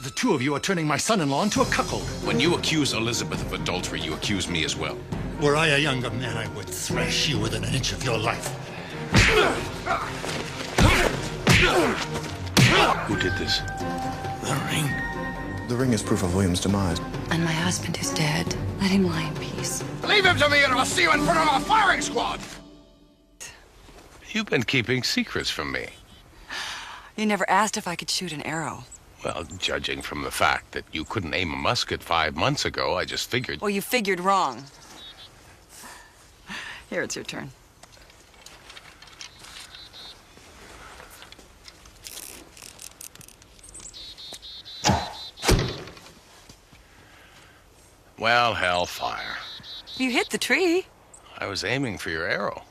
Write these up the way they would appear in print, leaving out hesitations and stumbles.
The two of you are turning my son-in-law into a cuckold. When you accuse Elizabeth of adultery, you accuse me as well. Were I a younger man, I would thrash you within an inch of your life. Who did this? The ring. The ring is proof of William's demise. And my husband is dead. Let him lie in peace. Leave him to me and I'll see you in front of a firing squad! You've been keeping secrets from me. You never asked if I could shoot an arrow. Well, judging from the fact that you couldn't aim a musket 5 months ago, I just figured... Well, you figured wrong. Here, it's your turn. Well, hellfire. You hit the tree. I was aiming for your arrow.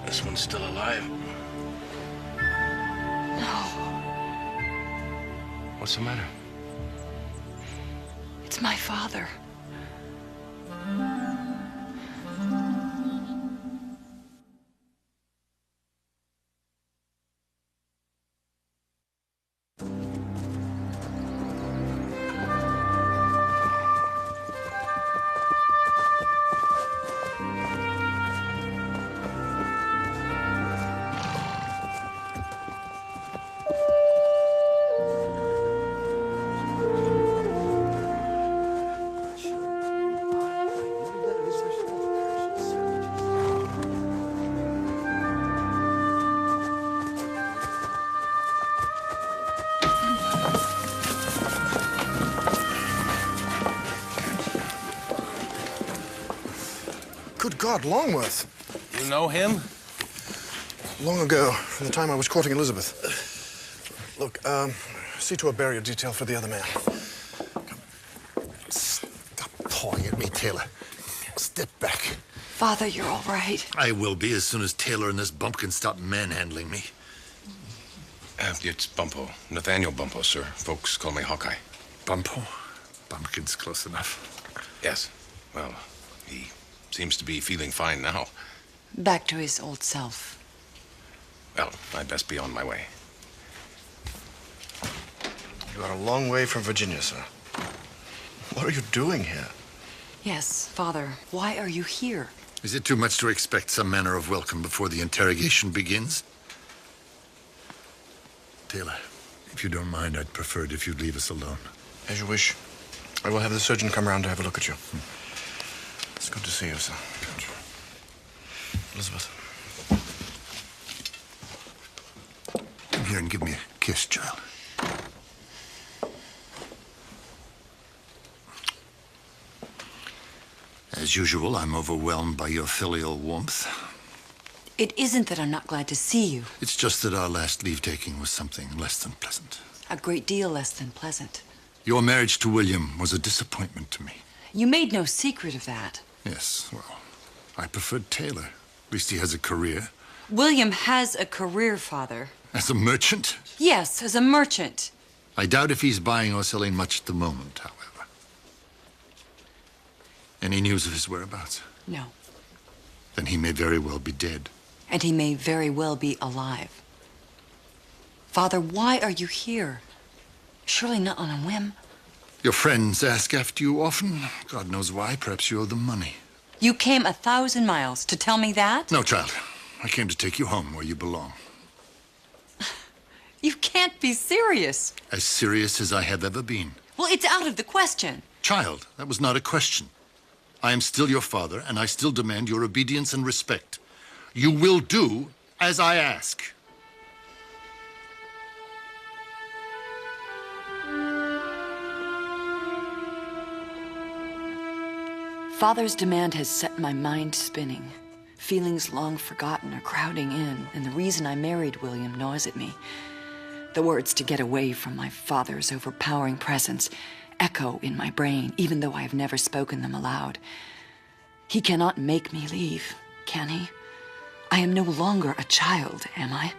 This one's still alive. No. What's the matter? It's my father. Good God, Longworth. You know him? Long ago, from the time I was courting Elizabeth. Look, see to a burial detail for the other man. Stop pawing at me, Taylor. Step back. Father, you're all right. I will be as soon as Taylor and this bumpkin stop manhandling me. It's Bumpo. Nathaniel Bumpo, sir. Folks call me Hawkeye. Bumpo? Bumpkin's close enough. Yes. Well, he seems to be feeling fine now. Back to his old self. Well, I'd best be on my way. You are a long way from Virginia, sir. What are you doing here? Yes, Father, why are you here? Is it too much to expect some manner of welcome before the interrogation begins? Taylor, if you don't mind, I'd prefer it if you'd leave us alone. As you wish. I will have the surgeon come round to have a look at you. It's good to see you, sir. Elizabeth. Come here and give me a kiss, child. As usual, I'm overwhelmed by your filial warmth. It isn't that I'm not glad to see you. It's just that our last leave-taking was something less than pleasant. A great deal less than pleasant. Your marriage to William was a disappointment to me. You made no secret of that. Yes, well, I preferred Taylor. At least he has a career. William has a career, Father. As a merchant? Yes, as a merchant. I doubt if he's buying or selling much at the moment, however. Any news of his whereabouts? No. Then he may very well be dead. And he may very well be alive. Father, why are you here? Surely not on a whim. Your friends ask after you often. God knows why. Perhaps you owe them money. You came 1,000 miles to tell me that? No, child. I came to take you home where you belong. You can't be serious. As serious as I have ever been. Well, it's out of the question. Child, that was not a question. I am still your father, and I still demand your obedience and respect. You will do as I ask. Father's demand has set my mind spinning. Feelings long forgotten are crowding in, and the reason I married William gnaws at me. The words to get away from my father's overpowering presence echo in my brain, even though I have never spoken them aloud. He cannot make me leave, can he? I am no longer a child, am I?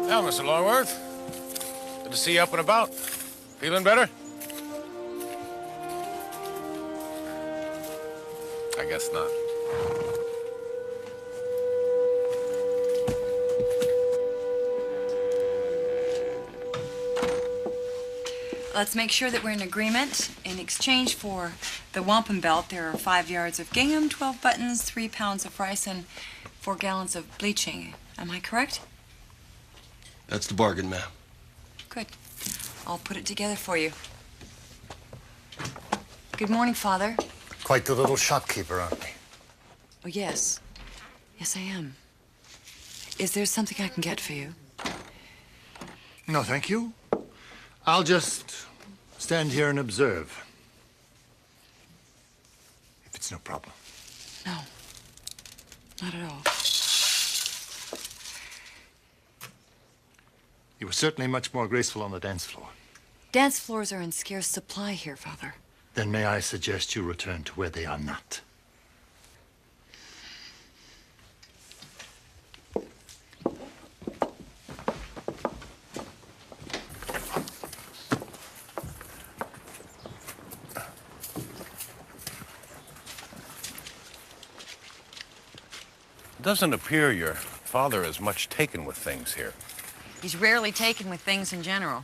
Well, Mr. Longworth, good to see you up and about. Feeling better? I guess not. Let's make sure that we're in agreement. In exchange for the wampum belt, there are 5 yards of gingham, 12 buttons, 3 pounds of rice, and 4 gallons of bleaching. Am I correct? That's the bargain, ma'am. Good. I'll put it together for you. Good morning, Father. Quite the little shopkeeper, aren't we? Oh, yes. Yes, I am. Is there something I can get for you? No, thank you. I'll just stand here and observe. If it's no problem. No. Not at all. You were certainly much more graceful on the dance floor. Dance floors are in scarce supply here, Father. Then may I suggest you return to where they are not? It doesn't appear your father is much taken with things here. He's rarely taken with things in general.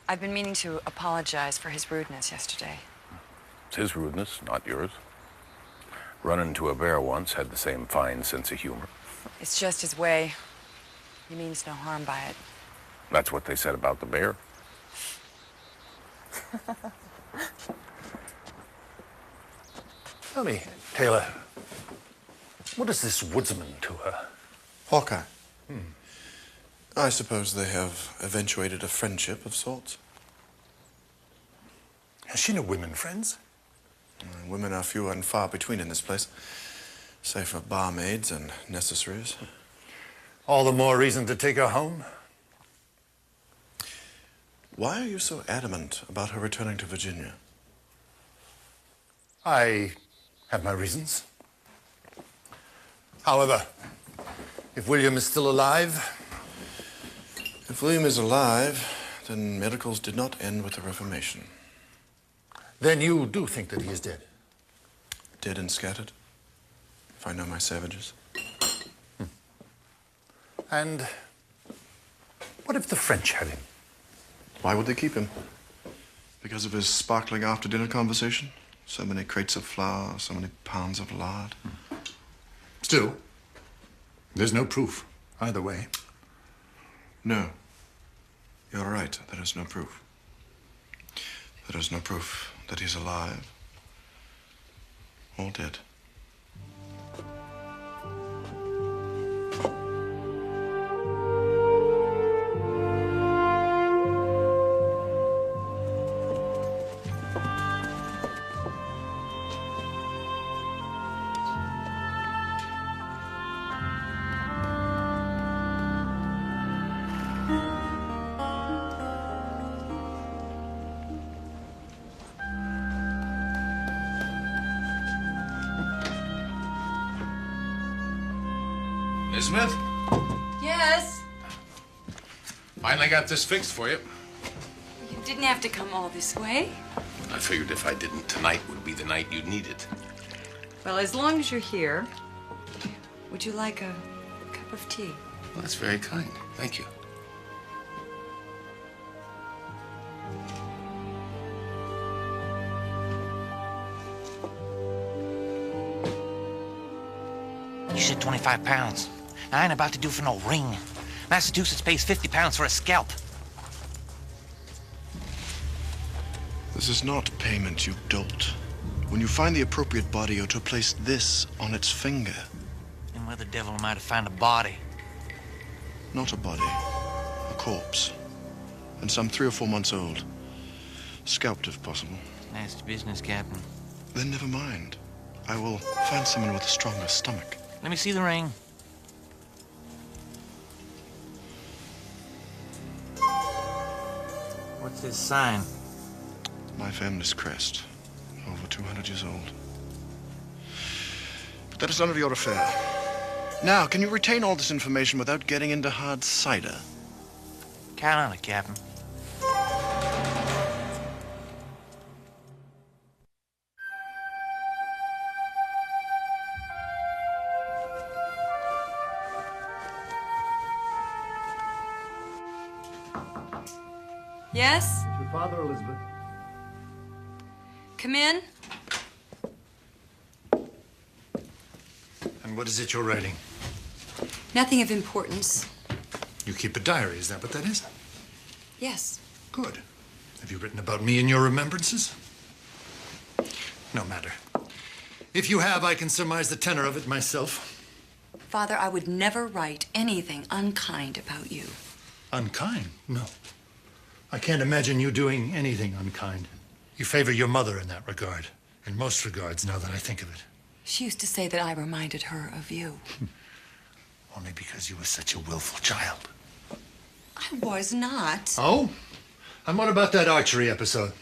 I've been meaning to apologize for his rudeness yesterday. It's his rudeness, not yours. Running into a bear once had the same fine sense of humor. It's just his way. He means no harm by it. That's what they said about the bear. Tell me, Taylor, what is this woodsman to her? Hawkeye. I suppose they have eventuated a friendship of sorts. Has she no women friends? Women are few and far between in this place, save for barmaids and necessaries. All the more reason to take her home. Why are you so adamant about her returning to Virginia? I have my reasons. However, if William is still alive... If William is alive, then medicals did not end with the Reformation. Then you do think that he is dead? Dead and scattered, if I know my savages. And what if the French had him? Why would they keep him? Because of his sparkling after-dinner conversation? So many crates of flour, so many pounds of lard. Still, there's no proof either way. No. You're right. There is no proof. There is no proof that he's alive or dead. Miss Smith? Yes? Finally got this fixed for you. You didn't have to come all this way. I figured if I didn't, tonight would be the night you'd need it. Well, as long as you're here, would you like a cup of tea? Well, that's very kind. Thank you. You said 25 pounds. I ain't about to do for no ring. Massachusetts pays 50 pounds for a scalp. This is not payment, you dolt. When you find the appropriate body, you're to place this on its finger. And where the devil am I to find a body? Not a body, a corpse. And some 3 or 4 months old. Scalped, if possible. Nasty business, Captain. Then never mind. I will find someone with a stronger stomach. Let me see the ring. What's this sign? My family's crest. Over 200 years old. But that is none of your affair. Now, can you retain all this information without getting into hard cider? Count on it, Captain. Yes? Your father, Elizabeth. Come in. And what is it you're writing? Nothing of importance. You keep a diary, is that what that is? Yes. Good. Have you written about me in your remembrances? No matter. If you have, I can surmise the tenor of it myself. Father, I would never write anything unkind about you. Unkind? No. I can't imagine you doing anything unkind. You favor your mother in that regard. In most regards, now that I think of it. She used to say that I reminded her of you. Only because you were such a willful child. I was not. Oh? And what about that archery episode?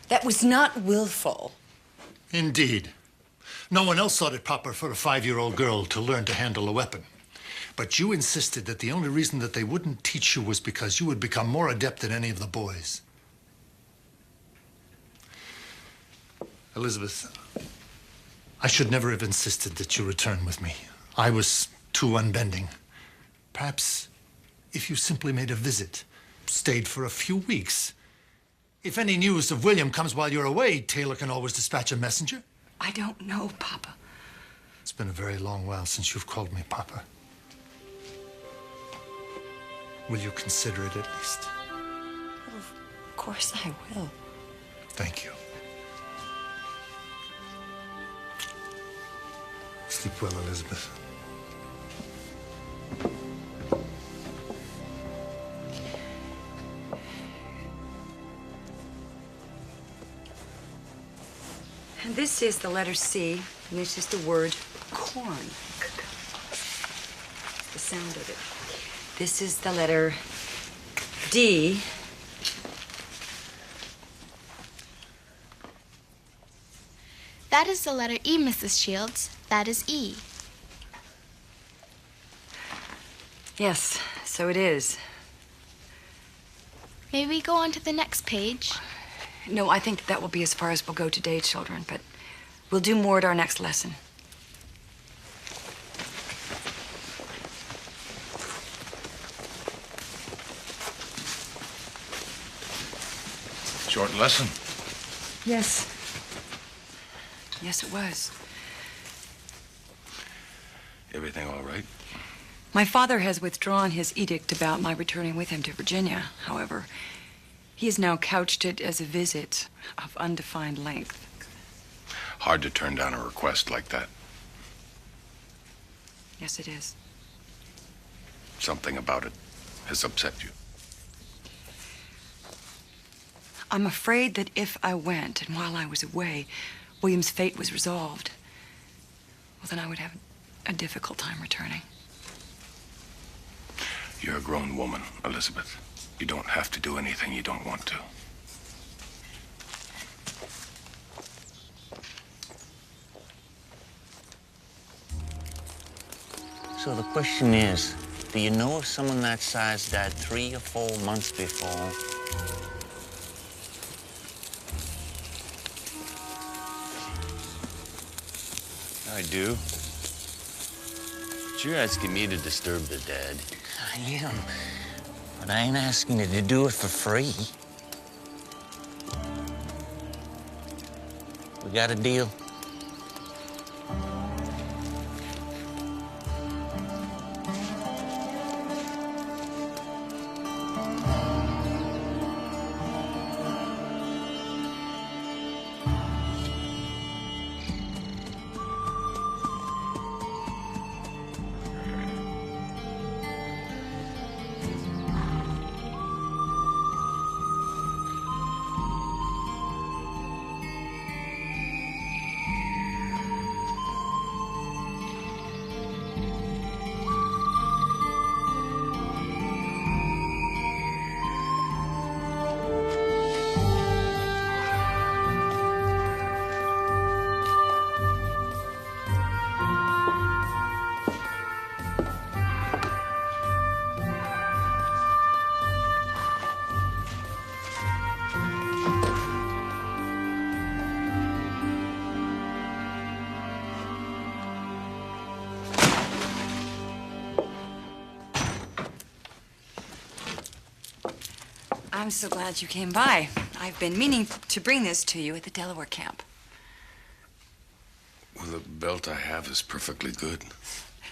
That was not willful. Indeed. No one else thought it proper for a 5-year-old girl to learn to handle a weapon. But you insisted that the only reason that they wouldn't teach you was because you would become more adept than any of the boys. Elizabeth, I should never have insisted that you return with me. I was too unbending. Perhaps if you simply made a visit, stayed for a few weeks. If any news of William comes while you're away, Taylor can always dispatch a messenger. I don't know, Papa. It's been a very long while since you've called me Papa. Will you consider it at least? Of course I will. Thank you. Sleep well, Elizabeth. And this is the letter C, and it's just the word corn. The sound of it. This is the letter D. That is the letter E, Mrs. Shields. That is E. Yes, so it is. May we go on to the next page? No, I think that will be as far as we'll go today, children, but we'll do more at our next lesson. Short lesson. Yes. Yes, it was. Everything all right? My father has withdrawn his edict about my returning with him to Virginia. However, he has now couched it as a visit of undefined length. Hard to turn down a request like that. Yes, it is. Something about it has upset you. I'm afraid that if I went, and while I was away, William's fate was resolved, well, then I would have a difficult time returning. You're a grown woman, Elizabeth. You don't have to do anything you don't want to. So the question is, do you know if someone that size died 3 or 4 months before? I do. But you're asking me to disturb the dead. I am. But I ain't asking you to do it for free. We got a deal? I'm so glad you came by. I've been meaning to bring this to you at the Delaware camp. Well, the belt I have is perfectly good.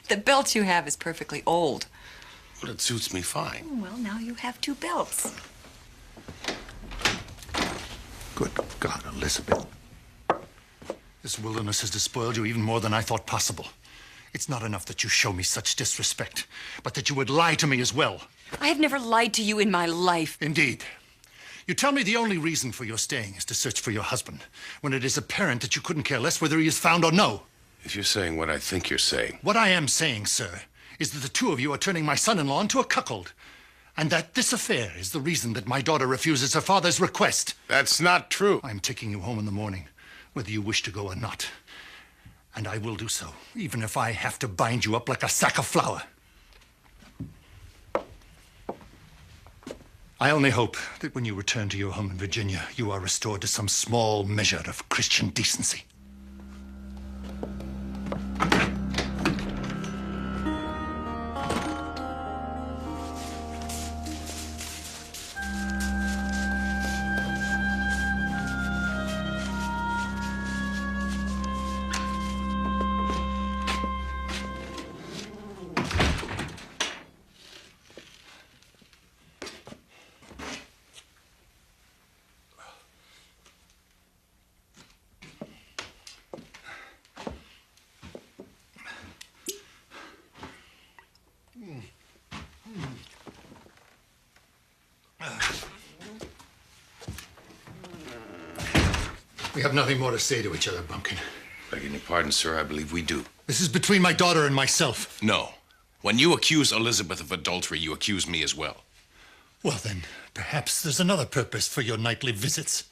The belt you have is perfectly old. Well, it suits me fine. Well, now you have two belts. Good God, Elizabeth. This wilderness has despoiled you even more than I thought possible. It's not enough that you show me such disrespect, but that you would lie to me as well. I have never lied to you in my life. Indeed. You tell me the only reason for your staying is to search for your husband, when it is apparent that you couldn't care less whether he is found or no. If you're saying what I think you're saying... What I am saying, sir, is that the two of you are turning my son-in-law into a cuckold, and that this affair is the reason that my daughter refuses her father's request. That's not true. I'm taking you home in the morning, whether you wish to go or not. And I will do so, even if I have to bind you up like a sack of flour. I only hope that when you return to your home in Virginia, you are restored to some small measure of Christian decency. We have nothing more to say to each other, Bumpkin. Begging your pardon, sir, I believe we do. This is between my daughter and myself. No. When you accuse Elizabeth of adultery, you accuse me as well. Well, then, perhaps there's another purpose for your nightly visits.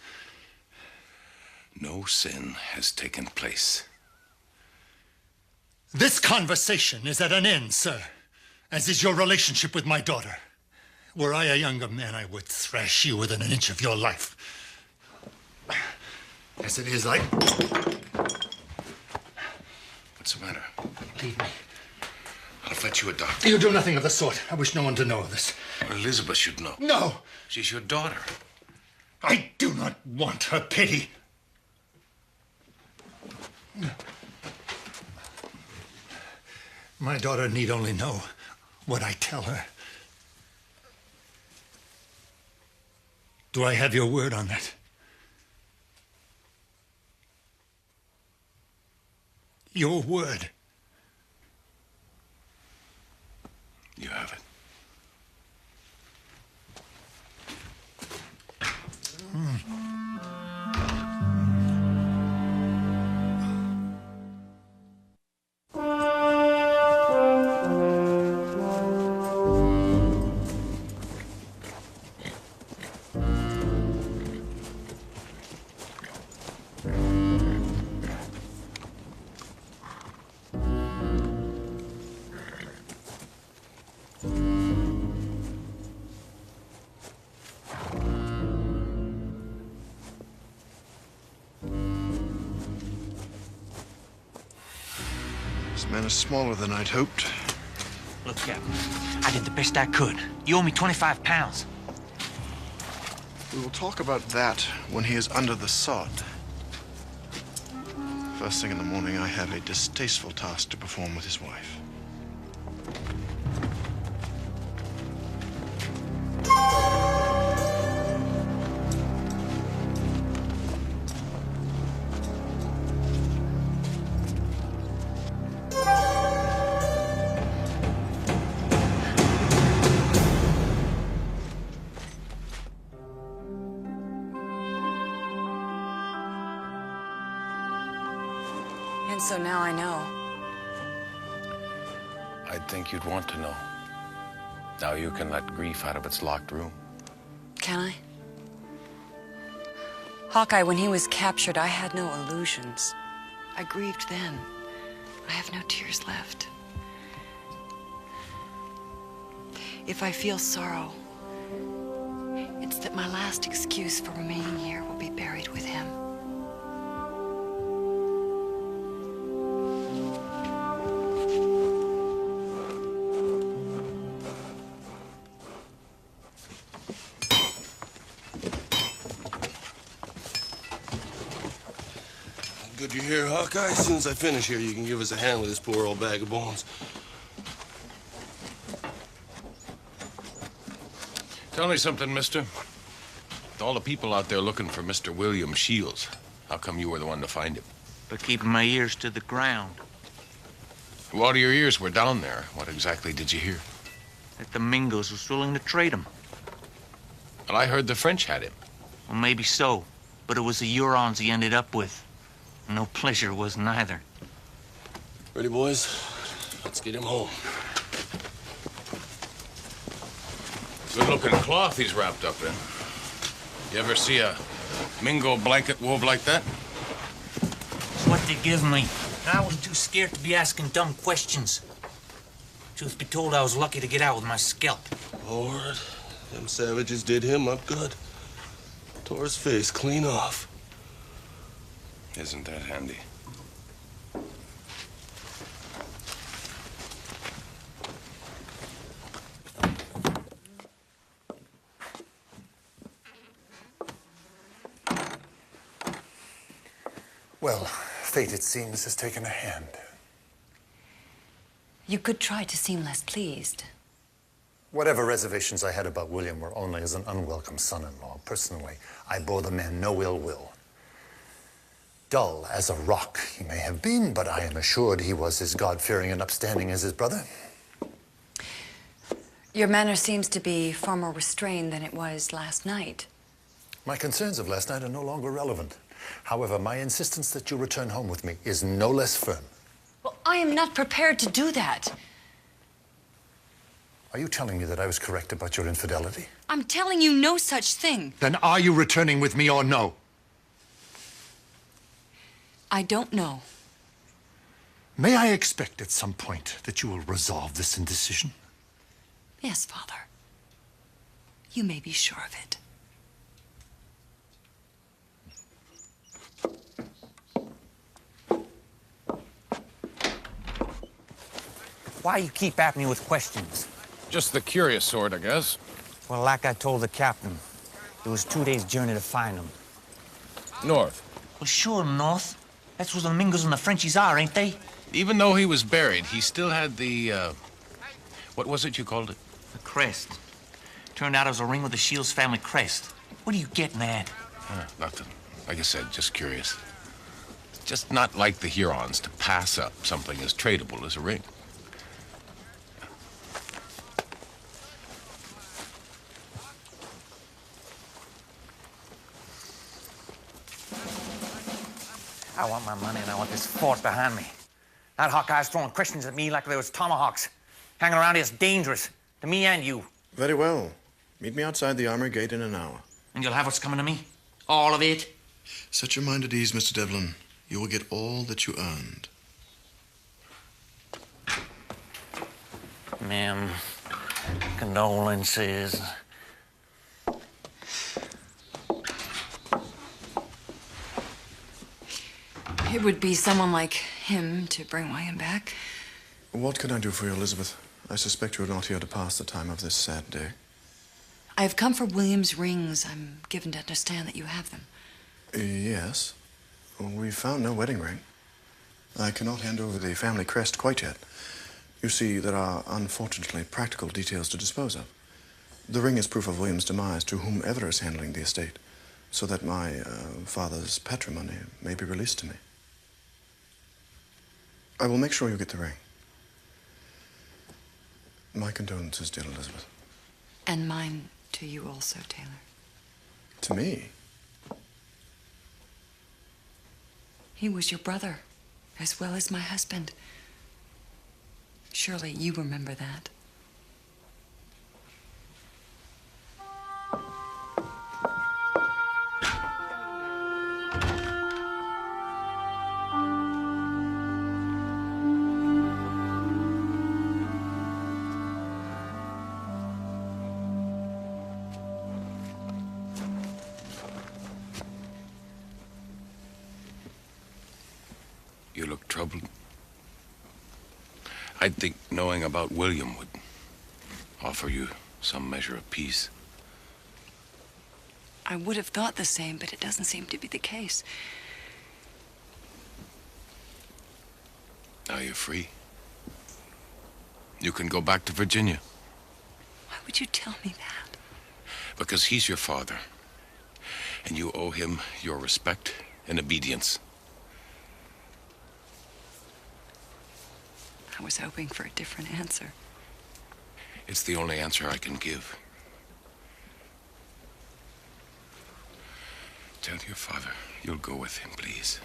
No sin has taken place. This conversation is at an end, sir, as is your relationship with my daughter. Were I a younger man, I would thrash you within an inch of your life. As it is, What's the matter? Leave me. I'll fetch you a doctor. You do nothing of the sort. I wish no one to know of this. Elizabeth should know. No! She's your daughter. I do not want her pity. My daughter need only know what I tell her. Do I have your word on that? Your word. You have it. This man is smaller than I'd hoped. Look, Captain, I did the best I could. You owe me 25 pounds. We will talk about that when he is under the sod. First thing in the morning, I have a distasteful task to perform with his wife. And so now I know. I'd think you'd want to know. Now you can let grief out of its locked room. Can I? Hawkeye, when he was captured, I had no illusions. I grieved then. I have no tears left. If I feel sorrow, it's that my last excuse for remaining here will be buried with him. What'd you hear, Hawkeye? As soon as I finish here, you can give us a hand with this poor old bag of bones. Tell me something, mister. With all the people out there looking for Mr. William Shields, how come you were the one to find him? For keeping my ears to the ground. While your ears were down there, what exactly did you hear? That the Mingos was willing to trade him. Well, I heard the French had him. Well, maybe so, but it was the Hurons he ended up with. No pleasure was neither. Ready, boys? Let's get him home. Good-looking cloth he's wrapped up in. You ever see a Mingo blanket wove like that? It's what they give me. I was too scared to be asking dumb questions. Truth be told, I was lucky to get out with my scalp. Lord, them savages did him up good. Tore his face clean off. Isn't that handy? Well, fate, it seems, has taken a hand. You could try to seem less pleased. Whatever reservations I had about William were only as an unwelcome son-in-law. Personally, I bore the man no ill will. Dull as a rock he may have been, but I am assured he was as God-fearing and upstanding as his brother. Your manner seems to be far more restrained than it was last night. My concerns of last night are no longer relevant. However, my insistence that you return home with me is no less firm. Well, I am not prepared to do that. Are you telling me that I was correct about your infidelity? I'm telling you no such thing. Then are you returning with me or no? I don't know. May I expect at some point that you will resolve this indecision? Yes, Father. You may be sure of it. Why you keep at me with questions? Just the curious sort, I guess. Well, like I told the captain, it was 2 days' journey to find him. North. Well, sure, North. That's where the Mingos and the Frenchies are, ain't they? Even though he was buried, he still had the, what was it you called it? The crest. Turned out it was a ring with the Shields family crest. What are you getting at? Nothing. Like I said, just curious. Just not like the Hurons to pass up something as tradable as a ring. I want my money and I want this fort behind me. That Hawkeye's throwing questions at me like there was tomahawks. Hanging around here is dangerous. To me and you. Very well. Meet me outside the armory gate in an hour. And you'll have what's coming to me? All of it? Set your mind at ease, Mr. Devlin. You will get all that you earned. Ma'am, condolences. It would be someone like him to bring William back. What can I do for you, Elizabeth? I suspect you are not here to pass the time of this sad day. I have come for William's rings. I'm given to understand that you have them. Yes. We found no wedding ring. I cannot hand over the family crest quite yet. You see, there are unfortunately practical details to dispose of. The ring is proof of William's demise to whomever is handling the estate, so that my father's patrimony may be released to me. I will make sure you get the ring. My condolences, dear Elizabeth. And mine to you also, Taylor. To me? He was your brother, as well as my husband. Surely you remember that. You look troubled. I'd think knowing about William would offer you some measure of peace. I would have thought the same, but it doesn't seem to be the case. Now you're free. You can go back to Virginia. Why would you tell me that? Because he's your father. And you owe him your respect and obedience. I was hoping for a different answer. It's the only answer I can give. Tell your father you'll go with him, please.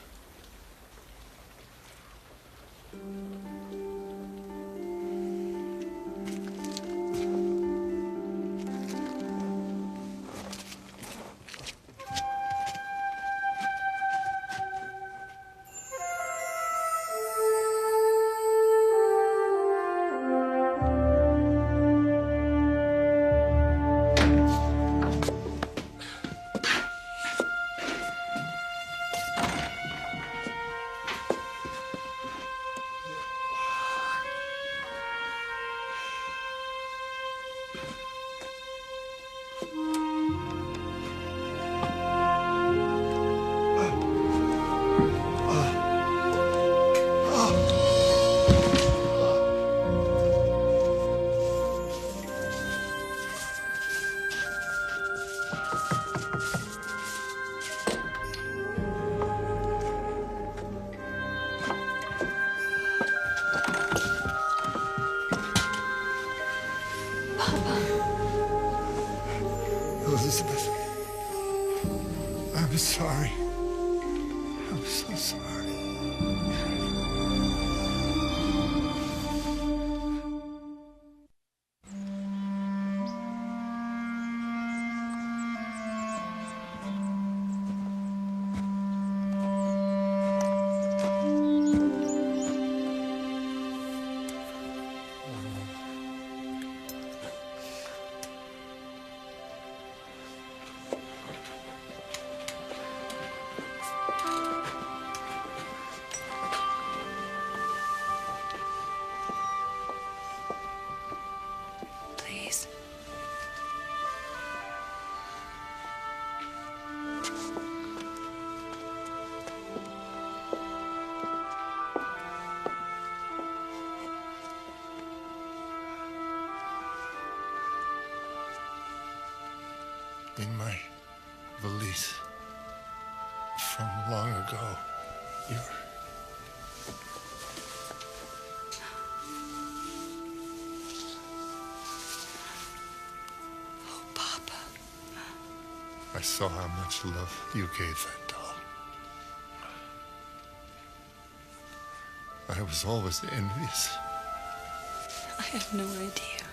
Elizabeth, I'm sorry. I'm so sorry. Please. In my valise from long ago, you're... Oh, Papa. I saw how much love you gave that doll. I was always envious. I had no idea.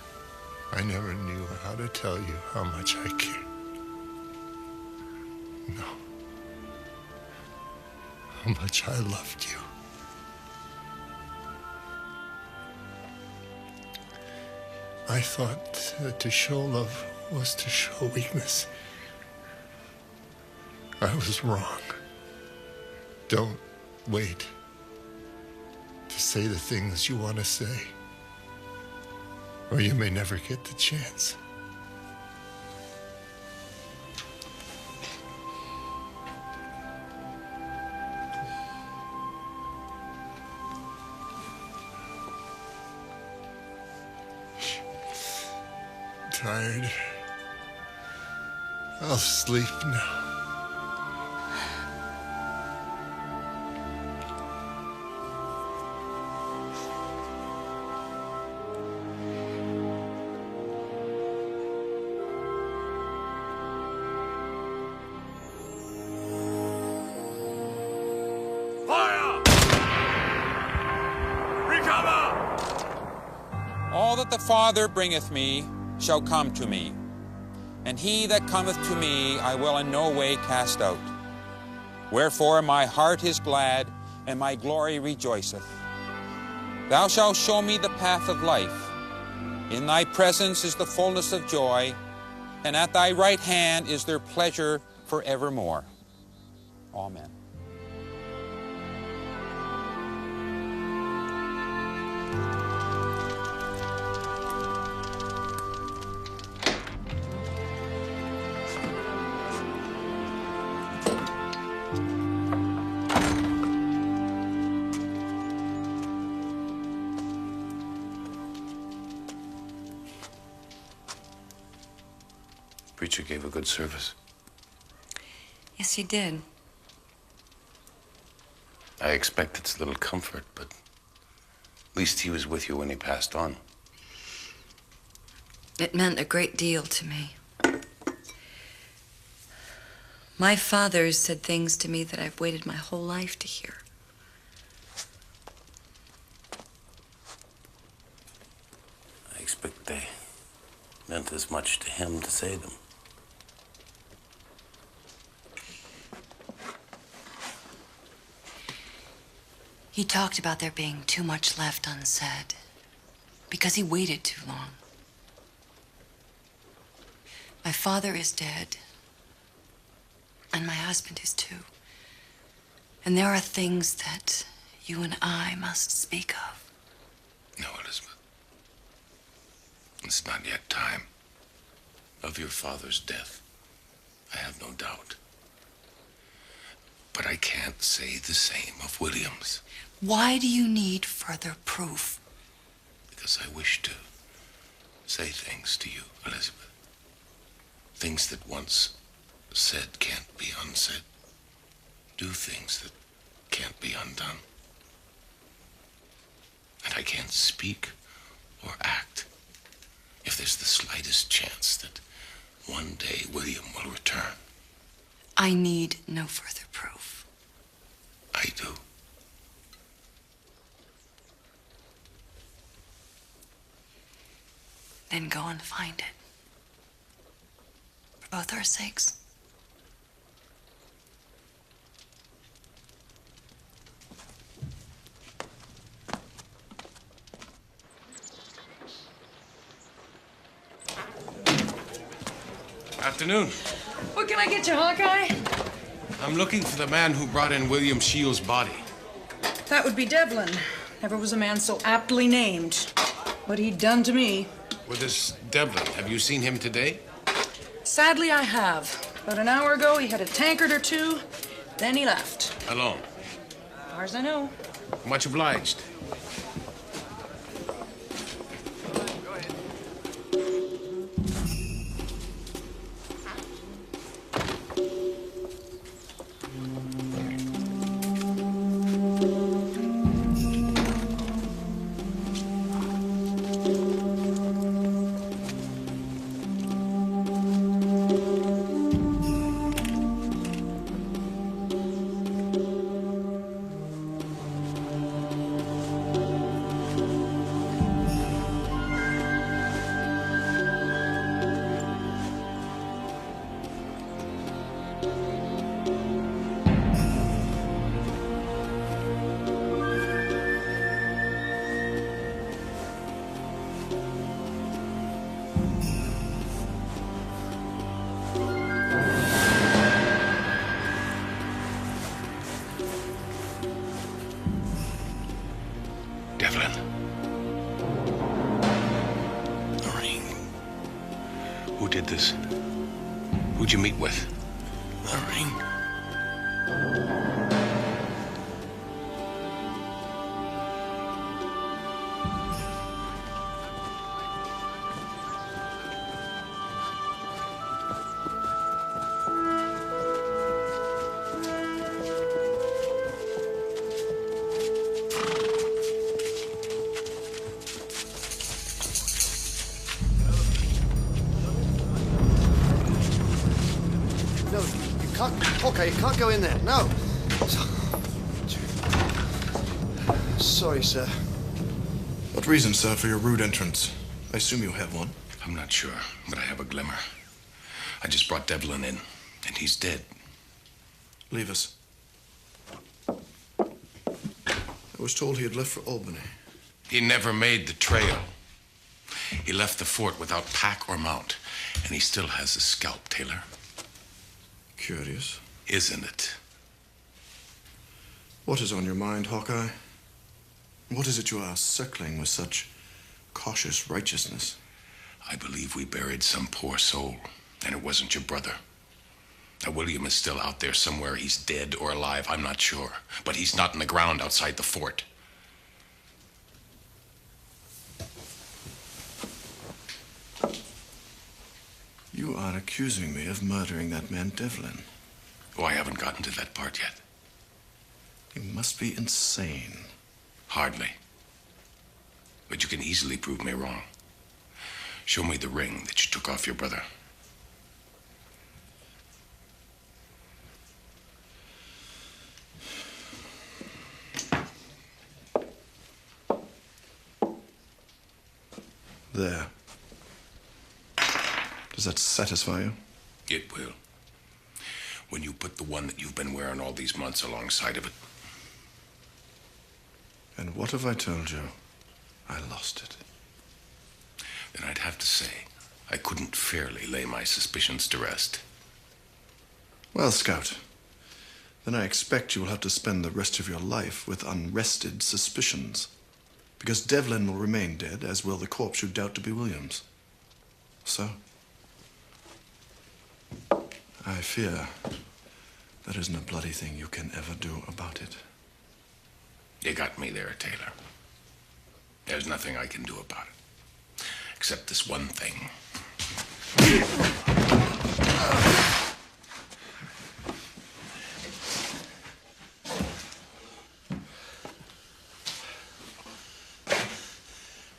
I never knew how to tell you how much I care. No. How much I loved you. I thought that to show love was to show weakness. I was wrong. Don't wait to say the things you want to say, or you may never get the chance. Tired. I'll sleep now. All that the Father bringeth me shall come to me, and he that cometh to me I will in no way cast out. Wherefore my heart is glad, and my glory rejoiceth. Thou shalt show me the path of life. In thy presence is the fullness of joy, and at thy right hand is there pleasure forevermore. Amen. Preacher gave a good service. Yes, he did. I expect it's a little comfort, but at least he was with you when he passed on. It meant a great deal to me. My father said things to me that I've waited my whole life to hear. I expect they meant as much to him to say them. He talked about there being too much left unsaid because he waited too long. My father is dead, and my husband is too. And there are things that you and I must speak of. No, Elizabeth. It's not yet time. Of your father's death, I have no doubt. But I can't say the same of William's. Why do you need further proof? Because I wish to say things to you, Elizabeth. Things that once said can't be unsaid. Do things that can't be undone. And I can't speak or act if there's the slightest chance that one day William will return. I need no further proof. I do. Then go and find it. For both our sakes. Afternoon. What can I get you, Hawkeye? I'm looking for the man who brought in William Shields' body. That would be Devlin. Never was a man so aptly named. What he'd done to me. Well, this Devlin, have you seen him today? Sadly, I have. About an hour ago, he had a tankard or two. Then he left. Alone. As far as I know. Much obliged. Devlin. The ring. Who did this? Who'd you meet with? The ring. Okay, you can't go in there. No. Sorry, sir. What reason, sir, for your rude entrance? I assume you have one. I'm not sure, but I have a glimmer. I just brought Devlin in, and he's dead. Leave us. I was told he had left for Albany. He never made the trail. He left the fort without pack or mount, and he still has his scalp, Taylor. Curious. Isn't it? What is on your mind, Hawkeye? What is it you are circling with such cautious righteousness? I believe we buried some poor soul, and it wasn't your brother. Now, William is still out there somewhere. He's dead or alive, I'm not sure. But he's not in the ground outside the fort. You are a accusing me of murdering that man Devlin. Oh, I haven't gotten to that part yet. You must be insane. Hardly. But you can easily prove me wrong. Show me the ring that you took off your brother. There. Does that satisfy you? It will. When you put the one that you've been wearing all these months alongside of it. And what have I told you? I lost it. Then I'd have to say I couldn't fairly lay my suspicions to rest. Well, Scout, then I expect you will have to spend the rest of your life with unrested suspicions. Because Devlin will remain dead, as will the corpse you doubt to be Williams. So, I fear there isn't a bloody thing you can ever do about it. You got me there, Taylor. There's nothing I can do about it. Except this one thing.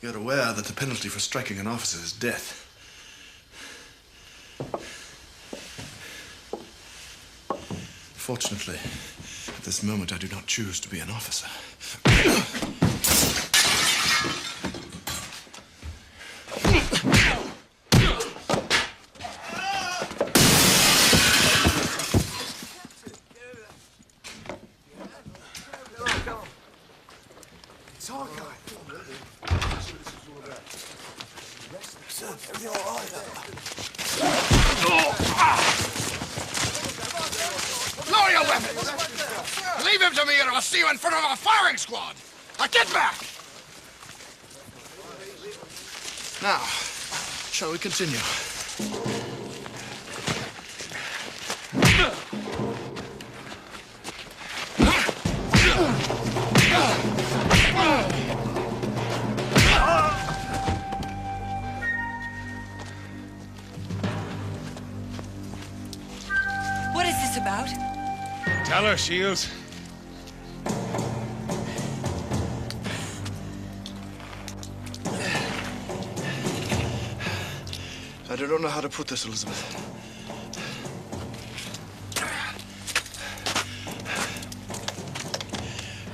You're aware that the penalty for striking an officer is death. Fortunately, at this moment, I do not choose to be an officer. It's Hawkeye. Everything all right? Lower your weapons! Leave him to me, or I'll see you in front of a firing squad! Now get back! Now, shall we continue? What is this about? Tell her, Shields. I don't know how to put this, Elizabeth.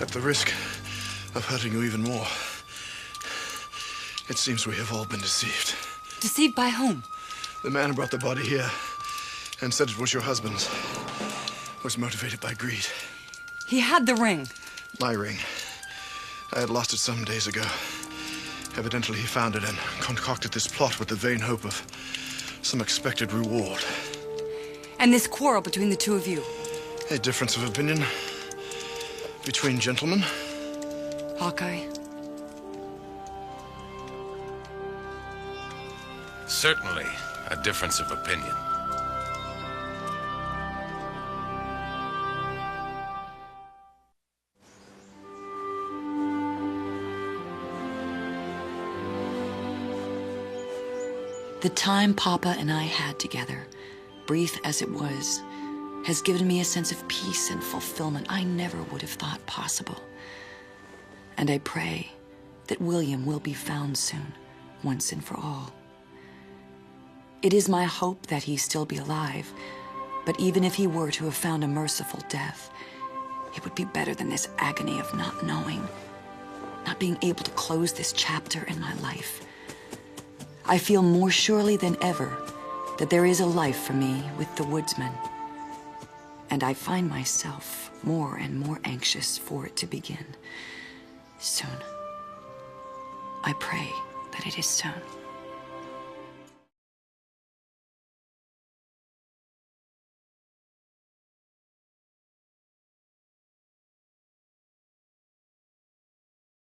At the risk of hurting you even more, it seems we have all been deceived. Deceived by whom? The man who brought the body here and said it was your husband's was motivated by greed. He had the ring. My ring. I had lost it some days ago. Evidently, he found it and concocted this plot with the vain hope of some expected reward. And this quarrel between the two of you? A difference of opinion between gentlemen. Hawkeye? Certainly a difference of opinion. The time Papa and I had together, brief as it was, has given me a sense of peace and fulfillment I never would have thought possible. And I pray that William will be found soon, once and for all. It is my hope that he still be alive, but even if he were to have found a merciful death, it would be better than this agony of not knowing, not being able to close this chapter in my life. I feel more surely than ever that there is a life for me with the woodsman. And I find myself more and more anxious for it to begin soon. I pray that it is soon.